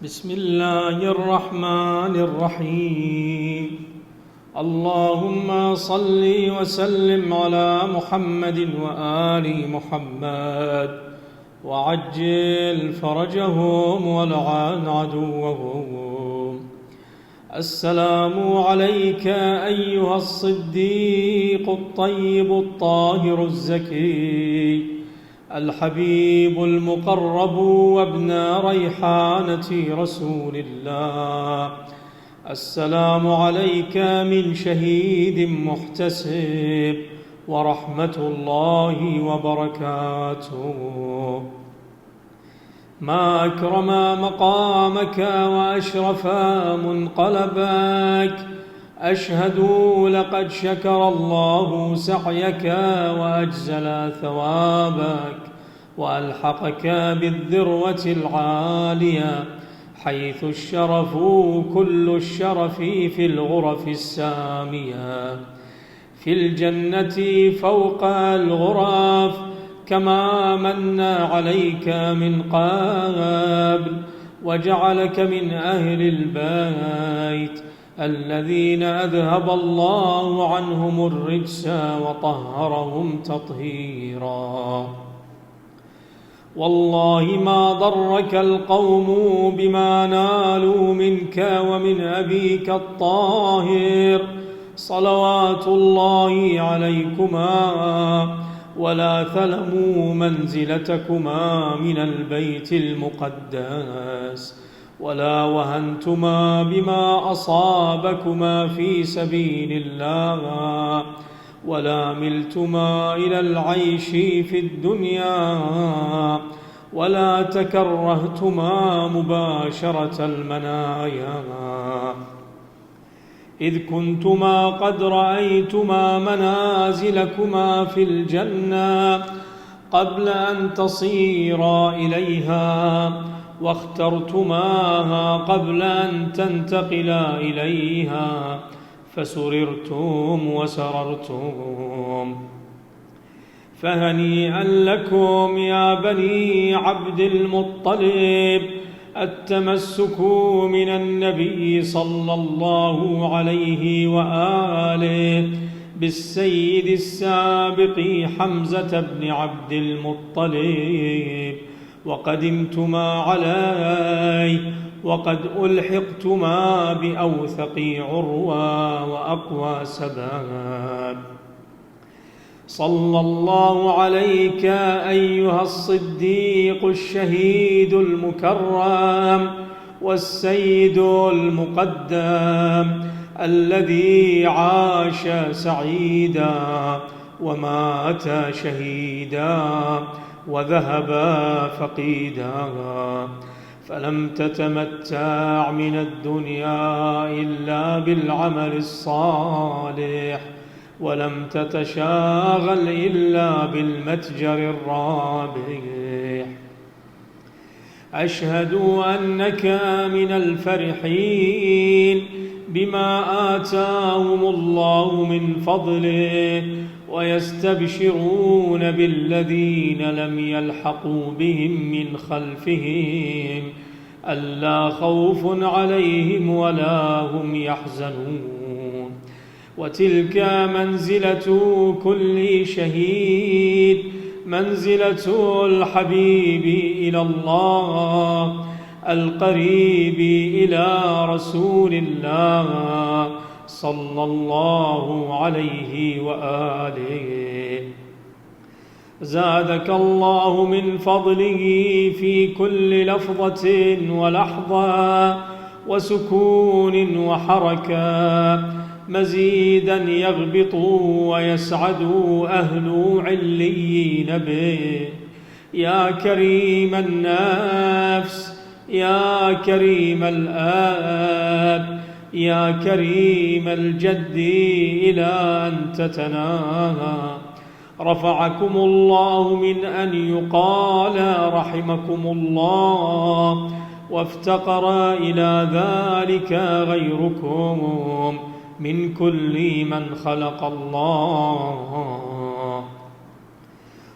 بسم الله الرحمن الرحيم. اللهم صل وسلم على محمد وآل محمد وعجل فرجهم والعن عدوهم. السلام عليك أيها الصديق الطيب الطاهر الزكي الحبيب المقرب وابن ريحانة رسول الله. السلام عليك من شهيد محتسب ورحمة الله وبركاته. ما أكرم مقامك وأشرف منقلبك. أشهد لقد شكر الله سعيك وأجزل ثوابك وألحقك بالذروة العالية حيث الشرف كل الشرف في الغرف السامية في الجنة فوق الغرف، كما من عليك من قبل وجعلك من أهل البيت الذين أذهب الله عنهم الرجس وطهرهم تطهيرا. والله ما ضرك القوم بما نالوا منك ومن أبيك الطاهر صلوات الله عليكما، ولا ثلموا منزلتكما من البيت المقدس، ولا وهنتما بما أصابكما في سبيل الله، ولا ملتما إلى العيش في الدنيا، ولا تكرهتما مباشرة المنايا، إذ كنتما قد رأيتما منازلكما في الجنة قبل أن تصيرا إليها، واخترتماها قبل أن تنتقلا إليها، فسررتم وسررتم. فهنيئا لكم يا بني عبد المطلب التمسك من النبي صلى الله عليه وآله بالسيد السابق حمزة بن عبد المطلب، وقدمتما عليه وقد ألحقتما بأوثق عروة وأقوى سباب. صلى الله عليك أيها الصديق الشهيد المكرم والسيد المقدم الذي عاش سعيدا ومات شهيدا وذهب فقيدا، فلم تتمتع من الدنيا إلا بالعمل الصالح، ولم تتشاغل إلا بالمتجر الرابح. أشهد أنك من الفرحين بما آتاهم الله من فضله، ويستبشرون بالذين لم يلحقوا بهم من خلفهم ألا خوف عليهم ولا هم يحزنون. وتلك منزلة كل شهيد، منزلة الحبيب إلى الله القريب إلى رسول الله صلى الله عليه وآله. زادك الله من فضله في كل لفظة ولحظة وسكون وحركة مزيدا يغبط ويسعد أهل عليين به. يا كريم النفس، يا كريم الآب، يا كريم الجد إلى أن تتناهى، رفعكم الله من أن يقال رحمكم الله، وافتقر إلى ذلك غيركم من كل من خلق الله.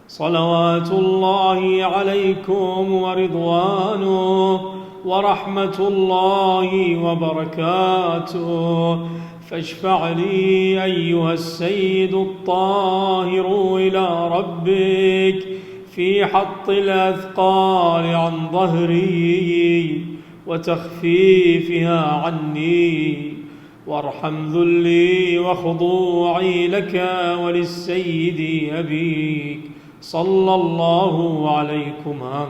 صلوات الله عليكم ورضوانه ورحمة الله وبركاته، فاشفع لي أيها السيد الطاهر إلى ربك في حط الأثقال عن ظهري وتخفيفها عني، وارحم ذلي وخضوعي لك وللسيد أبيك صلى الله عليكما،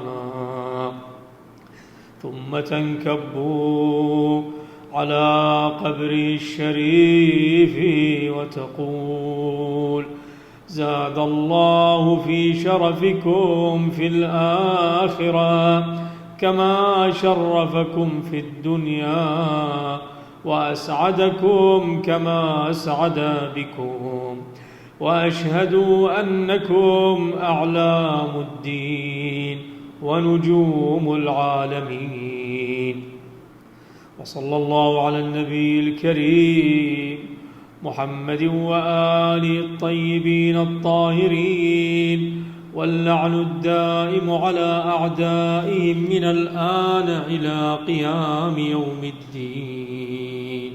ثم تنكب على قبري الشريف وتقول: زاد الله في شرفكم في الآخرة كما شرفكم في الدنيا، وأسعدكم كما أسعد بكم، وأشهد أنكم أعلام الدين ونجوم العالمين. وصلى الله على النبي الكريم محمد وآله الطيبين الطاهرين، واللعن الدائم على أعدائهم من الآن إلى قيام يوم الدين.